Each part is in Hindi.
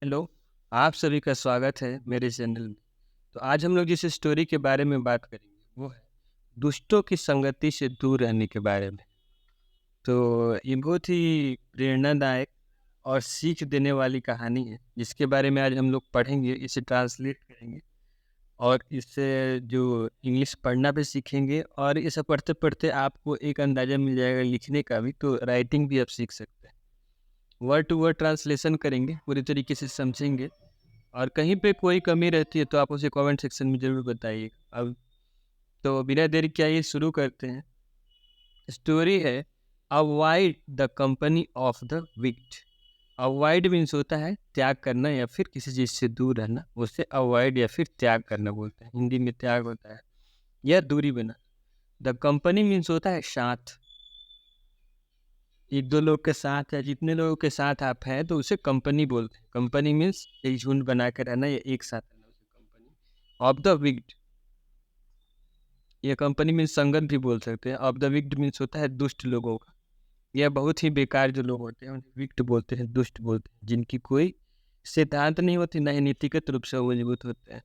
हेलो, आप सभी का स्वागत है मेरे चैनल में। तो आज हम लोग जिस स्टोरी के बारे में बात करेंगे वो है दुष्टों की संगति से दूर रहने के बारे में। तो ये बहुत ही प्रेरणादायक और सीख देने वाली कहानी है जिसके बारे में आज हम लोग पढ़ेंगे, इसे ट्रांसलेट करेंगे और इससे जो इंग्लिश पढ़ना भी सीखेंगे और इसे पढ़ते-पढ़ते आपको एक अंदाज़ा मिल जाएगा लिखने का भी, तो राइटिंग भी आप सीख सकते हैं। वर्ड टू वर्ड ट्रांसलेशन करेंगे, पूरी तरीके से समझेंगे और कहीं पे कोई कमी रहती है तो आप उसे कमेंट सेक्शन में ज़रूर बताइए। अब तो बिना देरी किए आइए शुरू करते हैं। स्टोरी है avoid the company of the wicked. Avoid means होता है त्याग करना या फिर किसी चीज़ से दूर रहना, उसे अवॉइड या फिर त्याग करना बोलते हैं। हिंदी में त्याग होता है या दूरी बना। द कंपनी मीन्स होता है साथ, एक दो लोग के साथ या जितने लोगों के साथ आप हैं तो उसे कंपनी बोलते हैं। कंपनी मीन्स एक झुंड बना के रहना या एक साथ रहना, उसे कंपनी ऑफ द विक्ड। ये कंपनी मीन्स संगत भी बोल सकते हैं। ऑफ द विक्ड मीन्स होता है दुष्ट लोगों का, यह बहुत ही बेकार जो लोग होते हैं उन्हें विक्ट बोलते हैं, दुष्ट बोलते हैं, जिनकी कोई सिद्धांत नहीं होती, ना ही नीतिगत रूप से वो मजबूत होते हैं।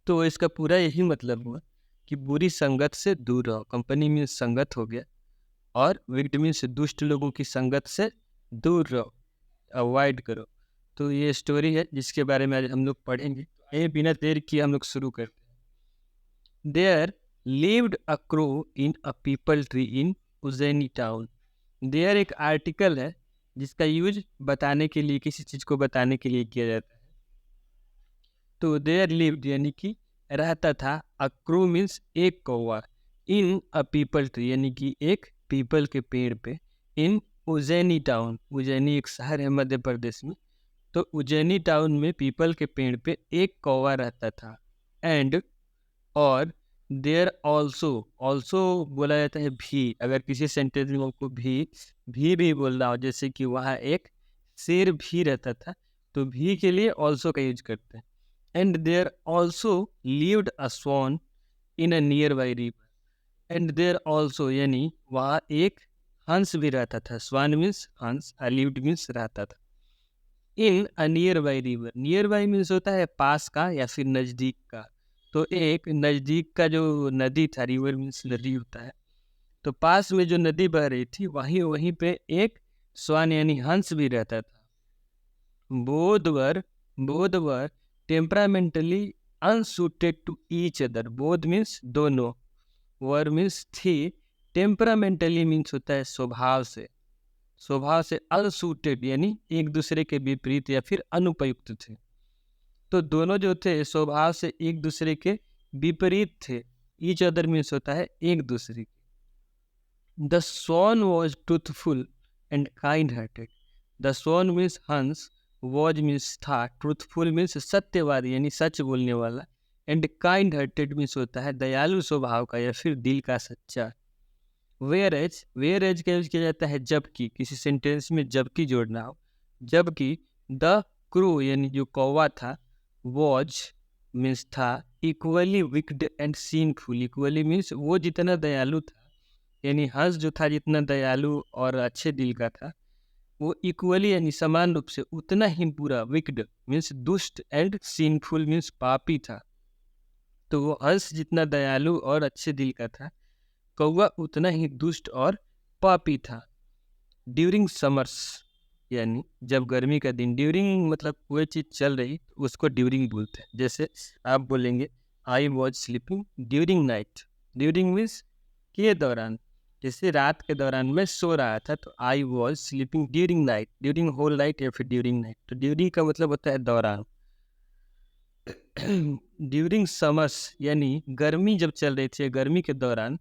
तो इसका पूरा यही मतलब हुआ कि बुरी संगत से दूर रहो। कंपनी मीन्स संगत हो गया और विक्ट मीन्स दुष्ट लोगों की संगत से दूर रहो, अवॉइड करो। तो ये स्टोरी है जिसके बारे में आज हम लोग पढ़ेंगे। आइए बिना देर किए हम लोग शुरू करते हैं। There lived a crow in a people tree in Ujjaini town. There एक आर्टिकल है जिसका यूज बताने के लिए, किसी चीज़ को बताने के लिए किया जाता है। तो देयर लिव्ड यानी कि रहता था, अ क्रू मीन्स एक कौवा, इन अ पीपल ट्री यानी कि एक पीपल के पेड़ पे, इन उज्जैनी टाउन, उज्जैनी एक शहर है मध्य प्रदेश में। तो उज्जैनी टाउन में पीपल के पेड़ पे एक कौवा रहता था। एंड और देयर ऑल्सो, ऑल्सो बोला जाता है भी, अगर किसी सेंटेंस में आपको भी बोलना हो, जैसे कि वहाँ एक शेर भी रहता था, तो भी के लिए ऑल्सो का यूज करते हैं। And there also lived a swan in a nearby river. And there also यानी वहाँ एक हंस भी रहता था। स्वान मीन्स हंस, लिव्ड मीन्स रहता था। In a nearby river, nearby means होता है पास का या फिर नज़दीक का। तो एक नज़दीक का जो नदी था, रिवर मीन्स नदी होता है, तो पास में जो नदी बह रही थी वहीं वहीं पे एक स्वान यानी हंस भी रहता था। बोध वर टेम्परामेंटली अनसुटेड टू ईच अदर। बोध मीन्स दोनों, वर मीन्स थी, टेम्परामेंटली मीन्स होता है स्वभाव से, स्वभाव से अनसूटेड यानी एक दूसरे के विपरीत या फिर अनुपयुक्त थे। तो दोनों जो थे स्वभाव से एक दूसरे के विपरीत थे। ईच अदर मीन्स होता है एक दूसरे के। The swan was truthful and kind hearted. The swan means हंस, वॉज मीन्स था, ट्रूथफुल मीन्स सत्यवादी यानी सच बोलने वाला, एंड काइंड हार्टेड मीन्स होता है दयालु स्वभाव का या फिर दिल का सच्चा। वेयर एज का यूज किया जाता है जबकि, किसी सेंटेंस में जबकि जोड़ना हो। जबकि द क्रू यानी जो कौवा था, वॉज मीन्स था, equally wicked and सीनफुल। Equally means वो जितना दयालु था, यानी हंस जो था जितना दयालु और अच्छे दिल का था, वो इक्वली यानी समान रूप से उतना ही बुरा, विक्ड मीन्स दुष्ट, एंड सीनफुल मीन्स पापी था। तो वो हंस जितना दयालु और अच्छे दिल का था, कौवा उतना ही दुष्ट और पापी था। ड्यूरिंग समर्स यानी जब गर्मी का दिन, ड्यूरिंग मतलब कोई चीज़ चल रही उसको ड्यूरिंग बोलते हैं। जैसे आप बोलेंगे आई was sleeping during night. During means के दौरान, जैसे रात के दौरान मैं सो रहा था, तो I was sleeping during night, during whole night या फिर ड्यूरिंग नाइट। तो ड्यूरिंग का मतलब होता है दौरान। ड्यूरिंग समर्स यानी गर्मी जब चल रही थी, गर्मी के दौरान,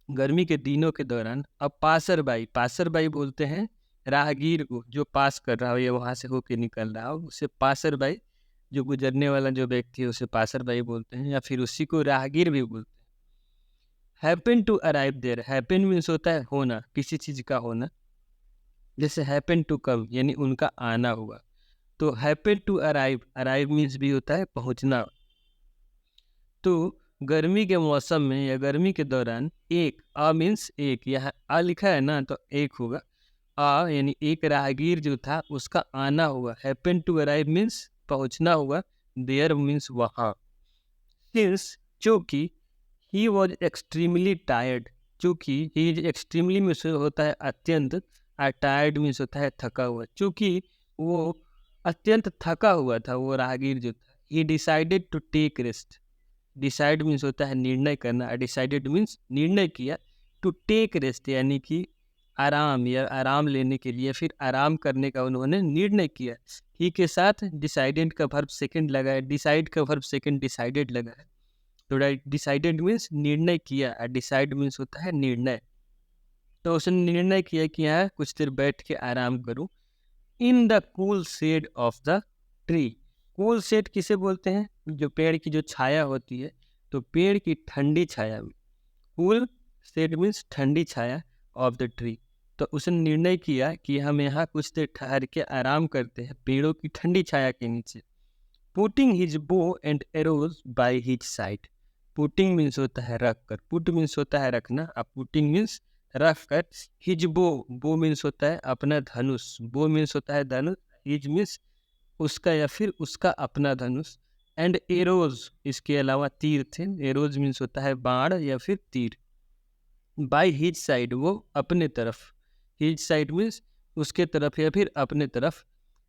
गर्मी के दिनों के दौरान। अब पासर बाई, पासर बाई बोलते हैं राहगीर को, जो पास कर रहा हो या वहाँ से होके निकल रहा हो, उसे पासर बाई, जो गुजरने वाला जो व्यक्ति है उसे पासर बाई बोलते हैं, या फिर उसी को राहगीर भी बोलते हैं। Happen to arrive there, happen means होता है होना, किसी चीज़ का होना। जैसे हैपन टू कम यानी उनका आना हुआ। तो happen to arrive, arrive means भी होता है पहुँचना। तो गर्मी के मौसम में या गर्मी के दौरान एक, अ मीन्स एक, यहाँ आ लिखा है ना तो एक होगा, यानी एक राहगीर जो था उसका आना हुआ, हैपन टू अराइव मीन्स पहुंचना हुआ, देयर मीन्स वहाँ, सिंस चूंकि ही वॉज एक्सट्रीमली टायर्ड, चूंकि ही इज एक्सट्रीमली मीन्स होता है अत्यंत, और टायर्ड मीन्स होता है थका हुआ, चूंकि वो अत्यंत थका हुआ था वो राहगीर जो था, he decided to take rest, decide means होता है निर्णय करना, डिसाइडेड मीन्स निर्णय किया, टू टेक रेस्ट यानी कि आराम या आराम लेने के लिए, फिर आराम करने का उन्होंने निर्णय किया। ही के साथ डिसाइडेड का वर्ब सेकंड लगा है, डिसाइड का वर्ब सेकंड डिसाइडेड लगा है, तो डिसाइडेड मीन्स निर्णय किया, और डिसाइड मीन्स होता है निर्णय। तो उसने निर्णय किया कि यहाँ कुछ देर बैठ के आराम करूं, in the cool shade of the tree. Cool shade किसे बोलते हैं? जो पेड़ की जो छाया होती है, तो पेड़ की ठंडी छाया में, कूल शेड मीन्स ठंडी छाया ऑफ द ट्री। तो उसने निर्णय किया कि हम यहाँ कुछ देर ठहर के आराम करते हैं पेड़ों की ठंडी छाया के नीचे। Putting his bow and arrows by his side. Putting means होता है रख कर, पुट मीन्स होता है रखना, अब पुटिंग मीन्स रख कर, हिज बो, बो मीन्स होता है अपना धनुष, बो मीन्स होता है धनुष, हिज मीन्स उसका या फिर उसका अपना धनुष, एंड एरोज इसके अलावा तीर थे, एरोज मीन्स होता है बाण या फिर तीर, बाय हिज साइड वो अपने तरफ, हिज साइड मीन्स उसके तरफ या फिर अपने तरफ,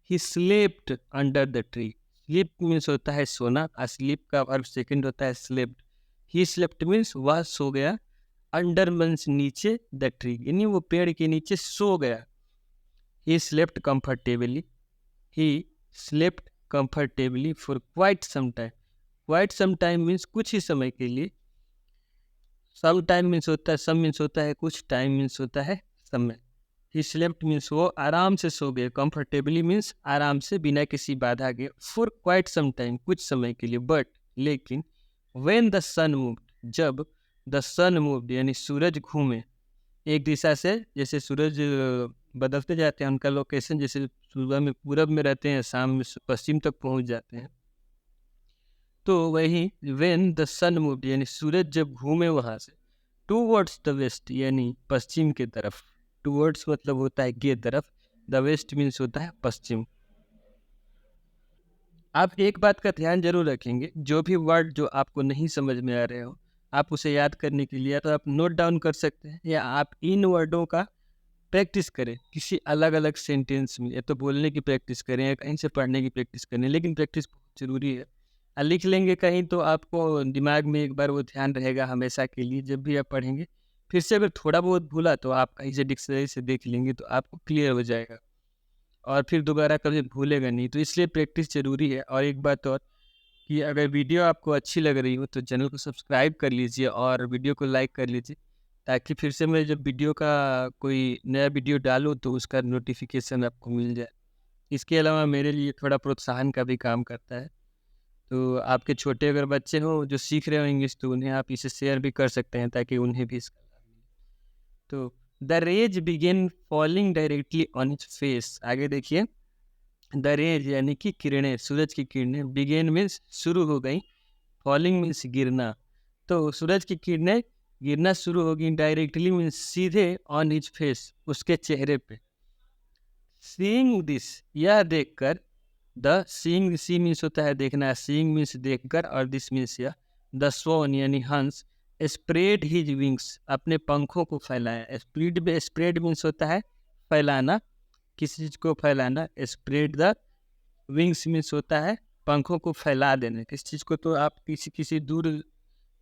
he slept under the tree, sleep means होता है सोना, स्लीप का वर्ब सेकंड होता है स्लेप्ट, ही स्लेप्ट मीन्स वह सो गया, अंडर मीन्स नीचे, द ट्री यानी वो पेड़ के नीचे सो गया, he slept comfortably, he slept comfortably for quite some time, quite some time means कुछ ही समय के लिए, सम टाइम मीन्स होता है, सम मीन्स होता है कुछ, टाइम मीन्स होता है समय, ही स्लेप्ट मीन्स वो आराम से सो गए, कंफर्टेबली मीन्स आराम से बिना किसी बाधा के, फॉर क्वाइट सम टाइम कुछ समय के लिए, बट लेकिन व्हेन द सन मूव्ड, जब द सन मूव्ड यानी सूरज घूमे एक दिशा से, जैसे सूरज बदलते जाते हैं उनका लोकेशन, जैसे सुबह में पूरब में रहते हैं, शाम में पश्चिम तक पहुंच जाते हैं, तो वही व्हेन द सन मूव्ड यानी सूरज जब घूमे वहाँ से, टूवर्ड्स द वेस्ट यानी पश्चिम की तरफ, टूवर्ड्स मतलब होता है के तरफ, द वेस्ट मीन्स होता है पश्चिम। आप एक बात का ध्यान जरूर रखेंगे, जो भी वर्ड जो आपको नहीं समझ में आ रहे हो, आप उसे याद करने के लिए तो आप नोट डाउन कर सकते हैं, या आप इन वर्डों का प्रैक्टिस करें किसी अलग अलग सेंटेंस में, या तो बोलने की प्रैक्टिस करें या कहीं से पढ़ने की प्रैक्टिस करें, लेकिन प्रैक्टिस बहुत ज़रूरी है। लिख लेंगे कहीं तो आपको दिमाग में एक बार वो ध्यान रहेगा हमेशा के लिए, जब भी आप पढ़ेंगे फिर से अगर थोड़ा बहुत भूला तो आप कहीं से डिक्शनरी से देख लेंगे तो आपको क्लियर हो जाएगा, और फिर दोबारा कभी भूलेगा नहीं, तो इसलिए प्रैक्टिस ज़रूरी है। और एक बात और, कि अगर वीडियो आपको अच्छी लग रही हो तो चैनल को सब्सक्राइब कर लीजिए और वीडियो को लाइक कर लीजिए, ताकि फिर से मैं जब वीडियो का कोई नया वीडियो डालूँ तो उसका नोटिफिकेशन आपको मिल जाए। इसके अलावा मेरे लिए थोड़ा प्रोत्साहन का भी काम करता है, तो आपके छोटे अगर बच्चे हों जो सीख रहे हो इंग्लिश, तो उन्हें आप इसे शेयर भी कर सकते हैं ताकि उन्हें भी इसका लाभ मिले। तो the rays began falling directly on his face, आगे देखिए, द रेज यानी कि किरणें, सूरज की किरणें, बिगेन मीन्स शुरू हो गई, फॉलिंग मीन्स गिरना, तो सूरज की किरणें गिरना शुरू होगी, डायरेक्टली मीन्स सीधे, ऑन हिज फेस उसके चेहरे पे। सीइंग दिस यह देखकर, द सीइंग सी मीन्स होता है देखना, सीइंग मीन्स देखकर, और दिस मीन्स यह, द स्वॉन यानी हंस, स्प्रेड हिज विंग्स अपने पंखों को फैलाया, स्प्रेड मीन्स होता है फैलाना, किसी चीज को फैलाना, स्प्रेड द विंग्स मीन्स होता है पंखों को फैला देना, किस चीज़ को, तो आप किसी दूर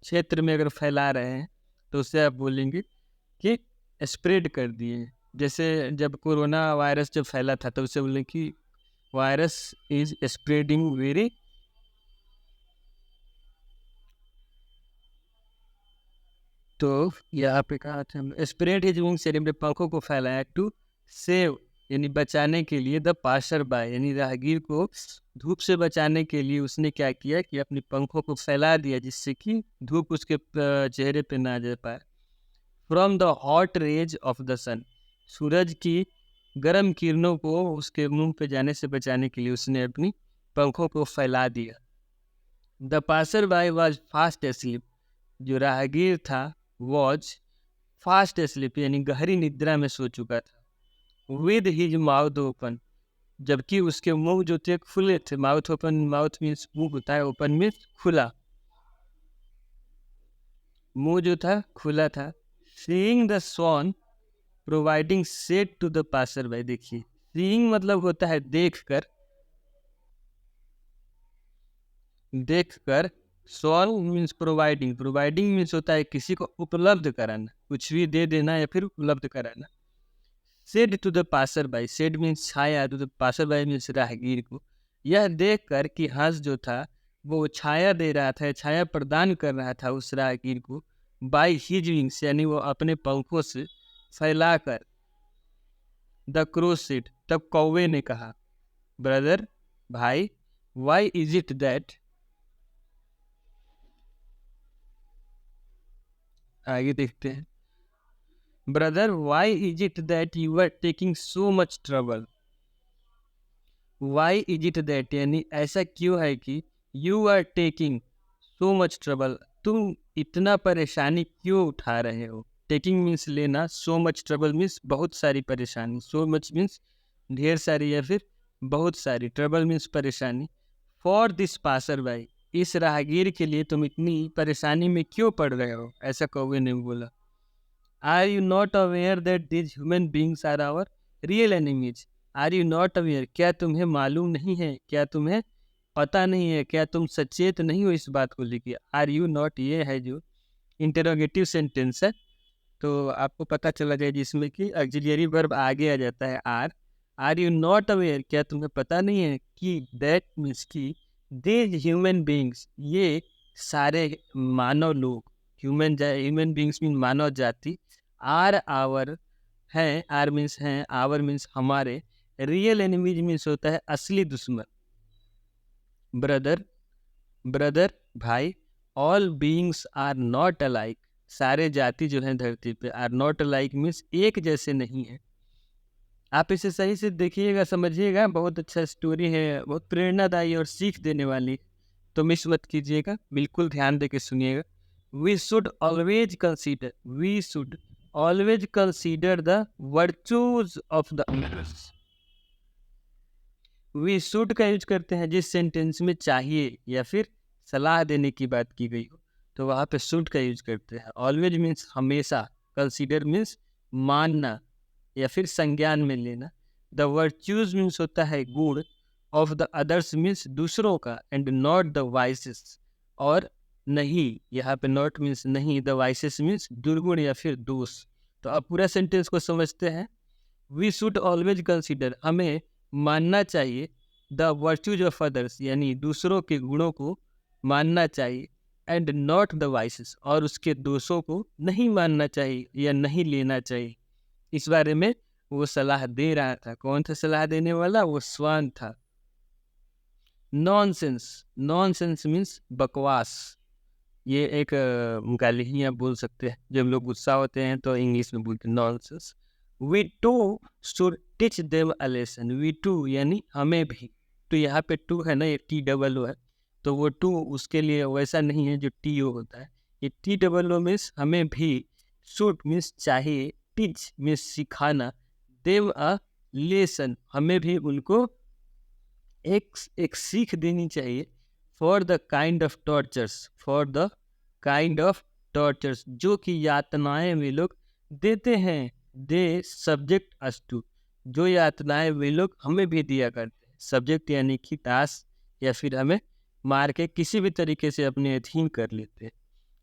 क्षेत्र में अगर फैला रहे हैं तो उससे आप बोलेंगे कि स्प्रेड कर दिए। जैसे जब कोरोना वायरस जब फैला था तो उससे बोलें कि वायरस इज स्प्रेडिंग वेरी, तो यहाँ पे कहा था स्प्रेड हिज विंग्स यानी अपने पंखों को फैलाया, टू सेव यानी बचाने के लिए, द पासर बाय यानी राहगीर को धूप से बचाने के लिए उसने क्या किया कि अपने पंखों को फैला दिया, जिससे कि धूप उसके चेहरे पे ना जा पाए। From the hot rays of the sun, सूरज की गर्म किरणों को उसके मुंह पे जाने से बचाने के लिए उसने अपनी पंखों को फैला दिया। The passer by was fast asleep, जो राहगीर था वॉज फास्ट एस्लीप यानी गहरी निद्रा में सो चुका था। विद हिज माउथ ओपन, जबकि उसके मुंह जो थे खुले थे। माउथ ओपन, माउथ मीन्स मुंह होता है, ओपन मीन्स खुला, मुंह जो था खुला था। Seeing the swan providing shade to the passer by, देखिए सीइंग मतलब होता है देख कर, देख कर। Swan means providing, providing means होता है किसी को उपलब्ध कराना, कुछ भी दे देना या फिर उपलब्ध कराना। Shade to the passer by, shade means छाया, to the passer by means राहगीर को, यह देख कर कि हंस जो था वो छाया दे रहा था, छाया प्रदान कर रहा था उस राहगीर को। बाई हिज विंग्स, यानी वो अपने पंखों से फैलाकर। द क्रो सेड, तब कौवे ने कहा, ब्रदर भाई, वाई इज इट दैट, आगे देखते हैं। Brother why is it that you are taking so much trouble, why is it that यानी ऐसा क्यों है कि you are taking so much trouble, तुम इतना परेशानी क्यों उठा रहे हो। टेकिंग मीन्स लेना, सो मच ट्रबल मीन्स बहुत सारी परेशानी, सो मच मीन्स ढेर सारी या फिर बहुत सारी, ट्रबल मीन्स परेशानी। फॉर दिस पासर बाई, इस राहगीर के लिए तुम इतनी परेशानी में क्यों पड़ रहे हो, ऐसा कौवे ने बोला। Are you not aware that this human beings are our real enemies, are you not aware, क्या तुम्हें मालूम नहीं है, क्या तुम्हें पता नहीं है, क्या तुम सचेत नहीं हो इस बात को लेकर। आर यू नॉट ये है जो इंटरोगेटिव सेंटेंस है, तो आपको पता चला जाए जिसमें कि ऑक्सिलियरी वर्ब आगे आ जाता है are. Are you not aware, क्या तुम्हें पता नहीं है कि दैट मीन्स की दीज ह्यूमन बींग्स, ये सारे मानव लोग, ह्यूमन बींग्स मीन मानव जाति, आर आवर हैं, आर मीन्स हैं, आवर मीन्स हमारे, रियल एनिमीज मीन्स होता है असली दुश्मन। ब्रदर, ब्रदर भाई, all beings are not alike, सारे जाति जो हैं धरती पे, आर नॉट अलाइक मीन्स एक जैसे नहीं है। आप इसे सही से देखिएगा, समझिएगा, बहुत अच्छा स्टोरी है, बहुत प्रेरणादायी और सीख देने वाली, तो मिस मत कीजिएगा, बिल्कुल ध्यान दे के सुनिएगा। We should always consider, we should always consider the virtues of the others. We should का यूज करते हैं जिस सेंटेंस में चाहिए या फिर सलाह देने की बात की गई हो, तो वहाँ पे शुड का यूज करते हैं। ऑलवेज मीन्स हमेशा, कंसीडर मीन्स मानना या फिर संज्ञान में लेना। द वर्च्यूज मीन्स होता है गुण, ऑफ द अदर्स मीन्स दूसरों का, एंड नॉट द वाइसेस, और नहीं, यहाँ पे नॉट मीन्स नहीं, द वाइसेस मीन्स दुर्गुण या फिर दोष। तो अब पूरा सेंटेंस को समझते हैं। वी शुड ऑलवेज कंसीडर, हमें मानना चाहिए, द वर्च्यूज ऑफ अदर्स यानी दूसरों के गुणों को मानना चाहिए, एंड नॉट द वाइसेस, और उसके दोषों को नहीं मानना चाहिए या नहीं लेना चाहिए। इस बारे में वो सलाह दे रहा था। कौन था सलाह देने वाला? वो स्वान था। नॉनसेंस, नॉनसेंस मीन्स बकवास, ये एक गाली ही आप बोल सकते हैं। जब लोग गुस्सा होते हैं तो इंग्लिश में बोलते हैं nonsense. We too should teach them a lesson, we too यानी हमें भी, तो यहाँ पे टू है ना, ये टी डबल ओ है, तो वो टू उसके लिए वैसा नहीं है जो टी ओ होता है, ये टी डबल ओ मीन्स हमें भी, शुड मीन्स चाहिए, टीच मीन्स सिखाना, देम अ लेसन हमें भी उनको एक सीख देनी चाहिए। For the kind of tortures, for the kind of tortures, जो कि यातनाएं वे लोग देते हैं, दे सब्जेक्ट अस टू, जो यातनाएं वे लोग हमें भी दिया करते हैं। सब्जेक्ट यानी कि दास, या फिर हमें मार के किसी भी तरीके से अपने अधीन कर लेते हैं।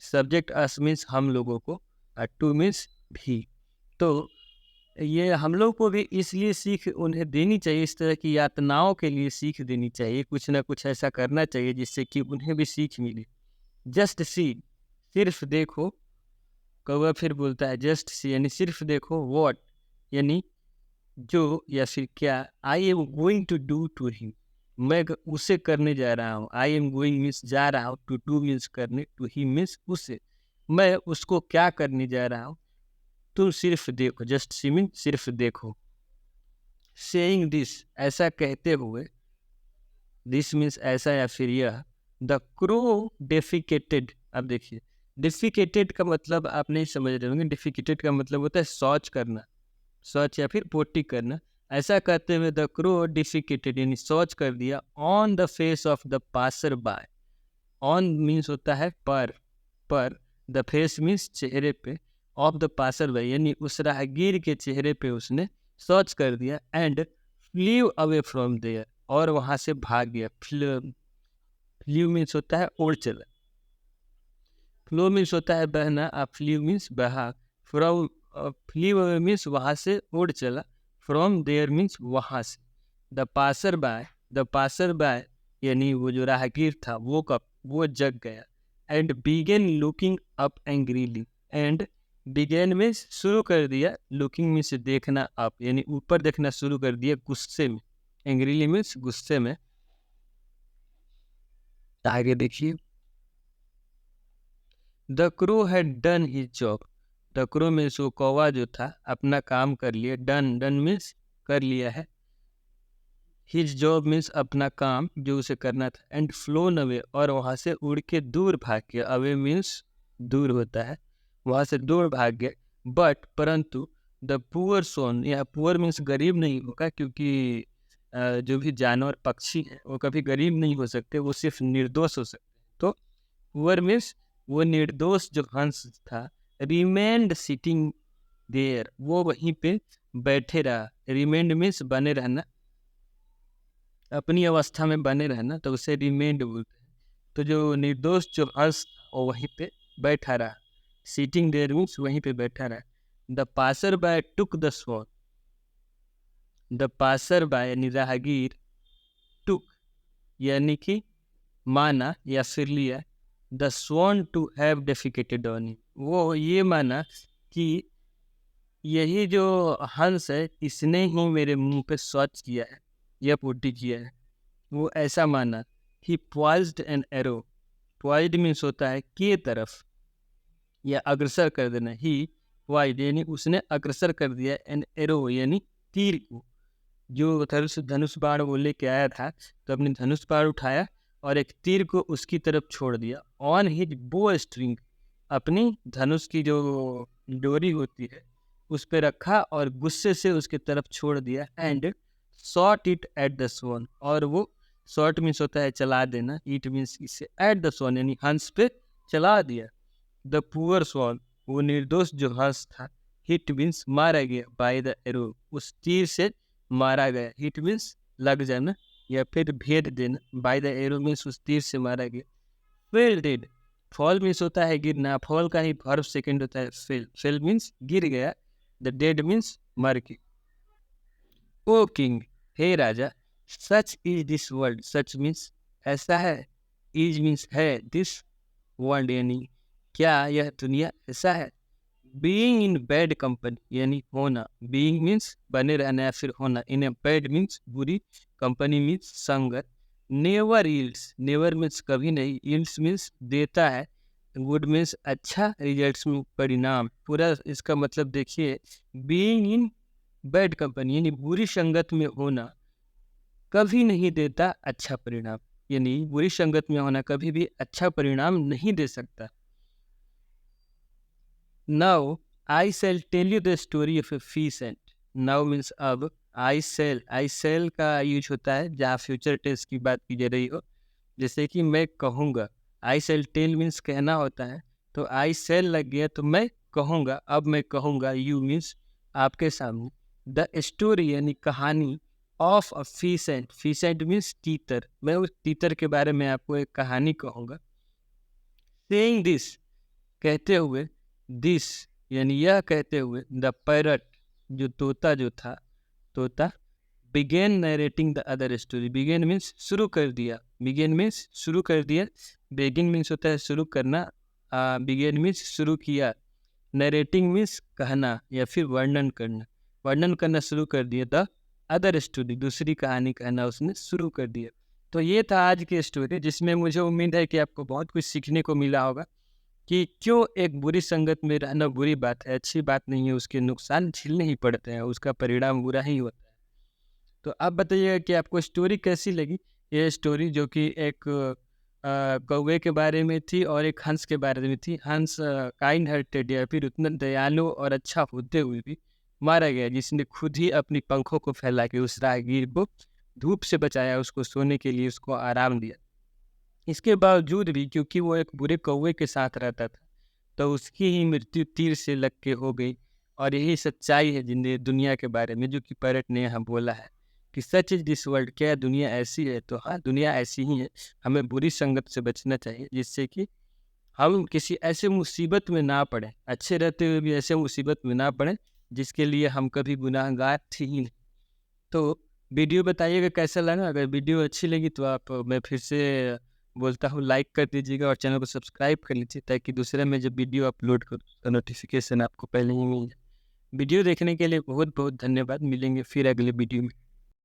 सब्जेक्ट अस मीन्स हम लोगों को, और टू मीन्स भी। तो ये हम लोग को भी इसलिए सीख उन्हें देनी चाहिए, इस तरह की यातनाओं के लिए सीख देनी चाहिए, कुछ ना कुछ ऐसा करना चाहिए जिससे कि उन्हें भी सीख मिले। जस्ट सी, सिर्फ देखो, कौवा फिर बोलता है जस्ट सी यानी सिर्फ देखो, व्हाट यानी जो या फिर क्या, I am going to do to him, मैं उसे करने जा रहा हूँ। आई एम गोइंग मीन्स जा रहा हूँ, टू डू मीन्स करने, टू हिम मीन्स उसे, मैं उसको क्या करने जा रहा हूँ, तुम सिर्फ देखो, जस्ट सी मीन सिर्फ देखो। सेइंग दिस, ऐसा कहते हुए, दिस मीन्स ऐसा या फिर यह, द क्रो डेफिकेटेड। अब देखिए, डेफिकेटेड का मतलब आप नहीं समझ रहे होंगे, डेफिकेटेड का मतलब होता है शौच करना, शौच या फिर पोटी करना। ऐसा करते हुए द क्रो डिफिकेटेड यानी शौच कर दिया on the face of the passer by. On means होता है पर द फेस मीन्स चेहरे पे, ऑफ द पासर बाय यानी उस राहगीर के चेहरे पे उसने शौच कर दिया। And flew away from there और वहां से भाग गया। फ्लीव मीन्स होता है उड़ चला। फ्लो मीन्स होता है बहना, फ्लीव मीन्स बहा। फ्रॉम फ्लीव अवे मीन्स वहां से उड़ चला। फ्रॉम देयर मीन्स वहां से। द पासर बाय यानी वो जो राहगीर था वो जग गया। And began looking up angrily. And began means शुरू कर दिया, लुकिंग मीन्स देखना अप यानी ऊपर देखना शुरू कर दिया गुस्से में। एंग्रीली मीन्स गुस्से में। आगे देखिए, the crow had done his job. The crow means वो कौवा जो था अपना काम कर लिया। डन मीन्स कर लिया है। हिज जॉब मीन्स अपना काम जो उसे करना था। एंड फ्लोन अवे और वहां से उड़ के दूर भाग गया। अवे मीन्स दूर होता है, वहां से दूर भाग गया। बट परंतु द पुअर सोन, यह पुअर मीन्स गरीब नहीं होगा, क्योंकि जो भी जानवर पक्षी हैं वो कभी गरीब नहीं हो सकते, वो सिर्फ निर्दोष हो सकते। तो पुअर मीन्स वो निर्दोष जो हंस था। रिमेंड सिटिंग देयर, वो वहीं पे बैठे रहा। रिमेंड मीन्स बने रहना, अपनी अवस्था में बने रहना, तो उसे रिमेंड बोलते हैं। तो जो निर्दोष जो हंस वो वहीं पे बैठा रहा। सिटिंग देयर मीन्स वहीं पे बैठा रहा। The passer by took the swan. The passer by यानी राहगीर, टुक यानी कि माना या फिर लिया, the swan to have defecated on him, वो ये माना कि यही जो हंस है इसने ही मेरे मुंह पे शौच किया है या पोटी किया है, वो ऐसा माना। He poised an arrow. Poised means होता है के तरफ या अग्रसर कर देना। ही पॉइज्ड यानी उसने अग्रसर कर दिया, एन एरो यानी तीर को। जो धनुष बाण वो लेके आया था, तो अपनी धनुष बाण उठाया और एक तीर को उसकी तरफ छोड़ दिया। ऑन हिज बो स्ट्रिंग, अपनी धनुष की जो डोरी होती है उस पे रखा और गुस्से से उसके तरफ छोड़ दिया। And shot it at the sworn, और वो शॉट मीन्स होता है चला देना, इट मीन्स इसे एट द स्वॉन यानी हंस पे चला दिया। द पुअर स्वॉन, वो निर्दोष जो हंस था, हिट मीन्स मारा गया, बाय द एरो, उस तीर से मारा गया। हिट मीन्स लग जाना या फिर भेद देना, बाय द एरो मीन्स उस तीर से मारा गया। फेल डेड, फॉल मीन्स होता है गिरना, फॉल का ही वर्ब सेकंड होता है फेल। फेल मीन्स गिर गया, द डेड मीन्स मर के। ओ किंग, हे राजा, such is this world, such means ऐसा है, इज मीन्स है, दिस वर्ल्ड यानी क्या यह दुनिया ऐसा है। बीइंग इन बैड कंपनी यानी होना, बीइंग मीन्स बने रहना या फिर होना, इन ए बैड मीन्स बुरी, कंपनी मीन्स संगत। नेवर यील्ड्स, नेवर मीन्स कभी नहीं, यील्ड्स मीन्स देता है, गुड मीन्स अच्छा, रिजल्ट्स में परिणाम। पूरा इसका मतलब देखिए, बीइंग इन बैड कंपनी यानी बुरी संगत में होना कभी नहीं देता अच्छा परिणाम, यानी बुरी संगत में होना कभी भी अच्छा परिणाम नहीं दे सकता। Now I shall tell you the story of a fish ant. Now means अब, I shall का यूज होता है जहाँ फ्यूचर टेंस की बात की जा रही हो, जैसे कि मैं कहूँगा। I shall tell means कहना होता है, तो I shall लग गया तो मैं कहूँगा। अब मैं कहूँगा, you means आपके सामने, द स्टोरी यानी कहानी, of a fish ant, fish ant means तीतर, मैं उस तीतर के बारे में आपको एक कहानी कहूँगा। सेइंग दिस, कहते हुए, दिस यानी यह कहते हुए, द पैरट जो तोता जो था, तोता, began narrating the other story, began means शुरू कर दिया, बिगेन मीन्स शुरू कर दिया, बेगिन मीन्स होता है शुरू करना, बिगेन मीन्स शुरू किया, नरेटिंग मीन्स कहना या फिर वर्णन करना शुरू कर दिया। द अदर स्टोरी दूसरी कहानी कहना उसने शुरू कर दिया। तो ये था आज की स्टोरी, जिसमें मुझे उम्मीद है कि आपको बहुत कुछ सीखने को मिला होगा कि क्यों एक बुरी संगत में रहना बुरी बात है, अच्छी बात नहीं है, उसके नुकसान झेलने ही पड़ते हैं, उसका परिणाम बुरा ही होता है। तो आप बताइएगा कि आपको स्टोरी कैसी लगी। ये स्टोरी जो कि एक कौवे के बारे में थी और एक हंस के बारे में थी। हंस काइंड हार्टेड या फिर उतना दयालु और अच्छा होते हुए भी मारा गया, जिसने खुद ही अपनी पंखों को फैला के उस राहगीर को धूप से बचाया, उसको सोने के लिए उसको आराम दिया। इसके बावजूद भी क्योंकि वो एक बुरे कौवे के साथ रहता था, तो उसकी ही मृत्यु तीर से लग के हो गई। और यही सच्चाई है जिन्हें दुनिया के बारे में, जो कि पैरट ने यहाँ बोला है कि सच इज दिस वर्ल्ड, क्या दुनिया ऐसी है? तो हाँ, दुनिया ऐसी ही है। हमें बुरी संगत से बचना चाहिए, जिससे कि हम किसी ऐसे मुसीबत में ना पड़े, अच्छे रहते हुए भी ऐसे मुसीबत में ना पड़े जिसके लिए हम कभी गुनाहगार थे ही नहीं। तो वीडियो बताइएगा कैसा लगा। अगर वीडियो अच्छी लगी तो आप, मैं फिर से बोलता हूँ, लाइक कर दीजिएगा और चैनल को सब्सक्राइब कर लीजिए, ताकि दूसरे में जब वीडियो अपलोड करूँ तो नोटिफिकेशन आपको पहले ही मिल जाए। वीडियो देखने के लिए बहुत बहुत धन्यवाद। मिलेंगे फिर अगले वीडियो में।